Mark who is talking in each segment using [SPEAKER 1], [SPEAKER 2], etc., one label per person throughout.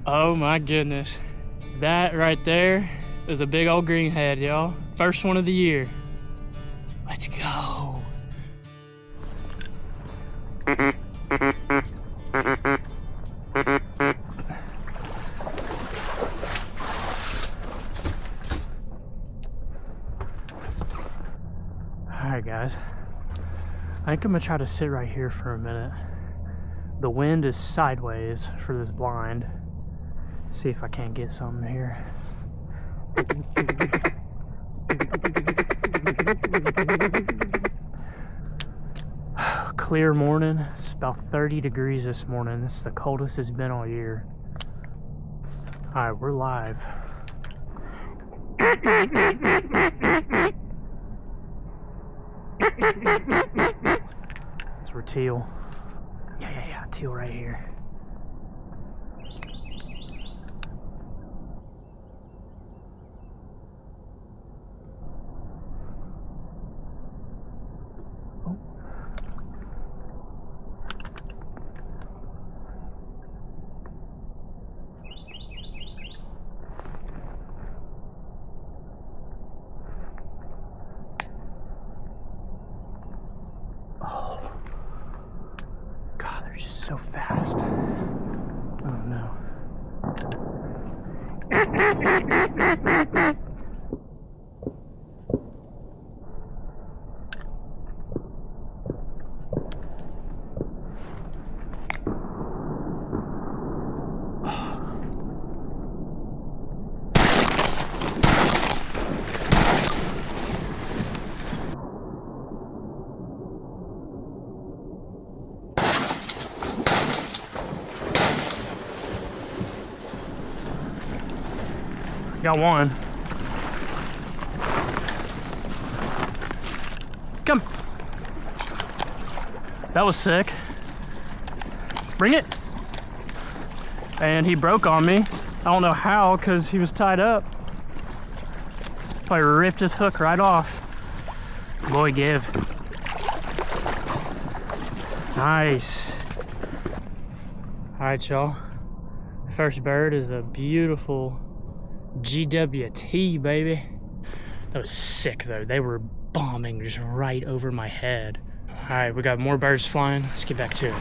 [SPEAKER 1] Oh my goodness. That right there is a big old greenhead, y'all. First one of the year. Let's go. Alright guys, I think I'm gonna try to sit right here for a minute. The wind is sideways for this blind. See if I can't get something here. Clear morning. It's about 30 degrees this morning. This is the coldest it's been all year. Alright, we're live. So we're teal. Yeah, teal right here. So fast. Oh no. Got one. Come. That was sick. Bring it. And he broke on me. I don't know how, because he was tied up. Probably ripped his hook right off. Boy, give. Nice. All right, y'all. First bird is a beautiful GWT, baby. That was sick though. They were bombing just right over my head. All right, we got more birds flying. Let's get back to it.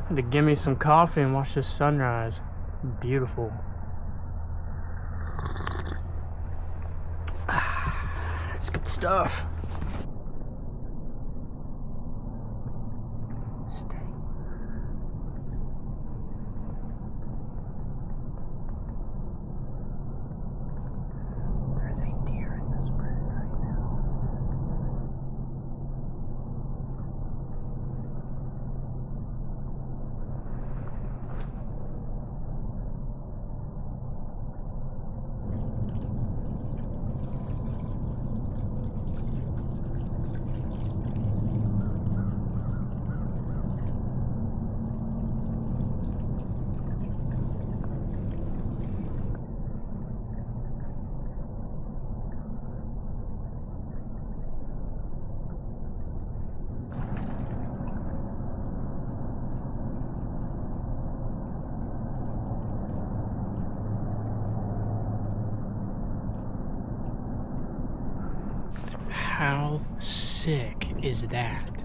[SPEAKER 1] Had to give me some coffee and watch this sunrise. Beautiful. It's good stuff. Stay. How sick is that?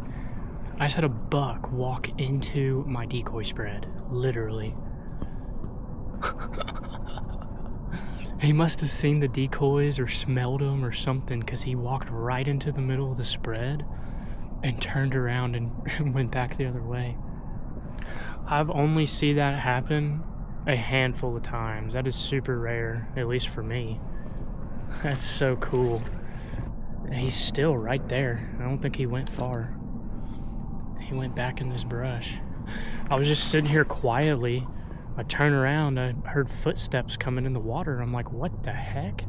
[SPEAKER 1] I just had a buck walk into my decoy spread, literally. He must have seen the decoys or smelled them or something, because he walked right into the middle of the spread and turned around and went back the other way. I've only seen that happen a handful of times. That is super rare, at least for me. That's so cool. He's still right there. I don't think he went far. He went back in this brush. I was just sitting here quietly. I turn around, I heard footsteps coming in the water. I'm like, what the heck?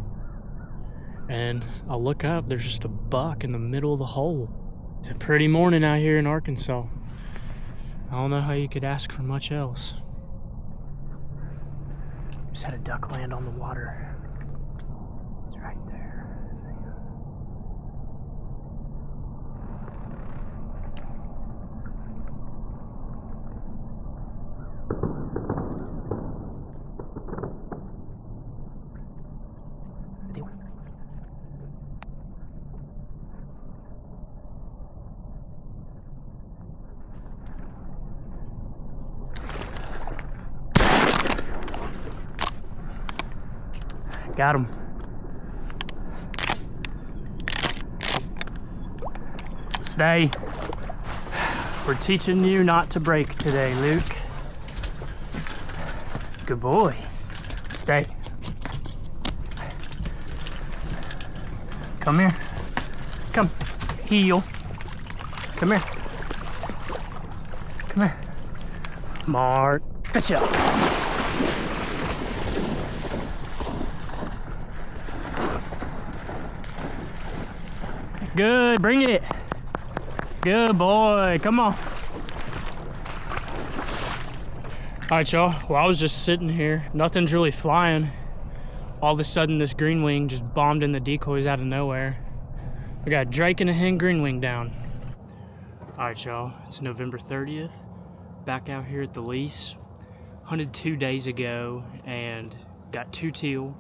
[SPEAKER 1] And I look up, there's just a buck in the middle of the hole. It's a pretty morning out here in Arkansas. I don't know how you could ask for much else. Just had a duck land on the water. It's right there. Got him. Stay. We're teaching you not to break today, Luke. Good boy. Stay. Come here. Come. Heel. Come here. Come here. Mark. Good up. Good. Bring it. Good boy. Come on. All right, y'all. Well, I was just sitting here. Nothing's really flying. All of a sudden, this green wing just bombed in the decoys out of nowhere. We got Drake and a hen green wing down. All right, y'all. It's November 30th. Back out here at the lease. Hunted 2 days ago and got 2 teal,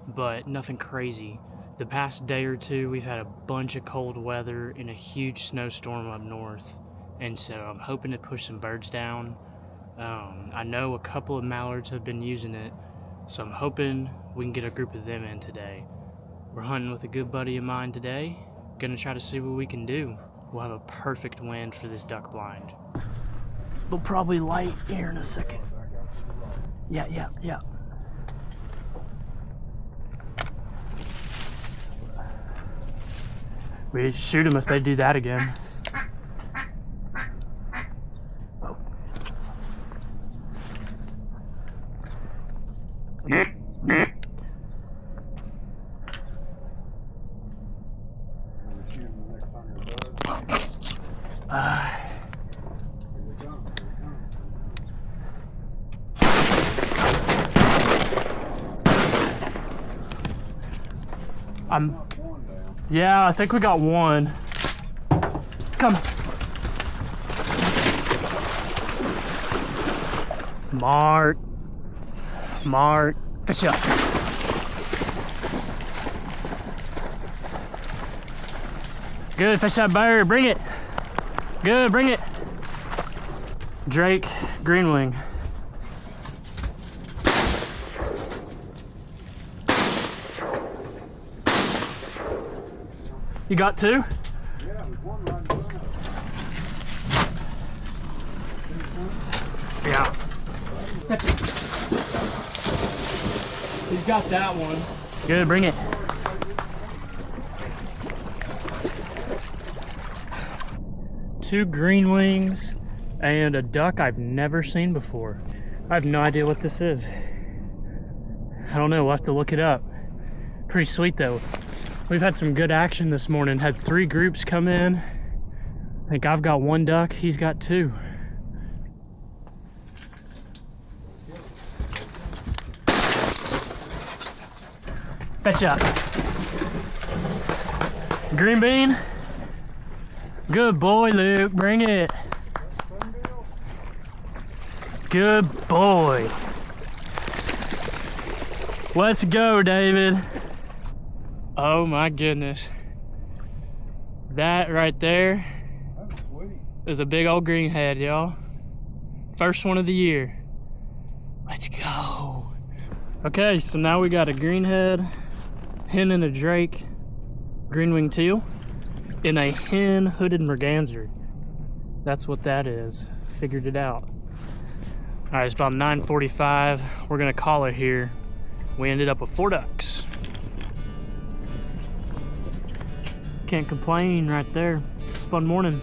[SPEAKER 1] but nothing crazy. The past day or two, we've had a bunch of cold weather and a huge snowstorm up north. And so I'm hoping to push some birds down. I know a couple of mallards have been using it, so I'm hoping we can get a group of them in today. We're hunting with a good buddy of mine today. Gonna try to see what we can do. We'll have a perfect wind for this duck blind. They'll probably light here in a second. Yeah. We shoot them if they do that again. Yeah, I think we got one. Come. Mark. Fish up. Good, fish that bird, bring it. Good, bring it. Drake, green wing. You got 2?
[SPEAKER 2] Yeah, there's one right below.
[SPEAKER 1] Yeah. That's it. He's got that one. Good, bring it. Two green wings and a duck I've never seen before. I have no idea what this is. I don't know, we'll have to look it up. Pretty sweet though. We've had some good action this morning. Had 3 groups come in. I think I've got 1 duck, he's got 2. Fetch up. Green bean. Good boy, Luke, bring it. Good boy. Let's go, David. Oh my goodness. That right there is a big old greenhead, y'all. First one of the year. Let's go. Okay, so now we got a greenhead, hen and a drake, green wing teal, and a hen hooded merganser. That's what that is. Figured it out. All right, it's about 9:45. We're gonna call it here. We ended up with 4 ducks. Can't complain right there. It's a fun morning.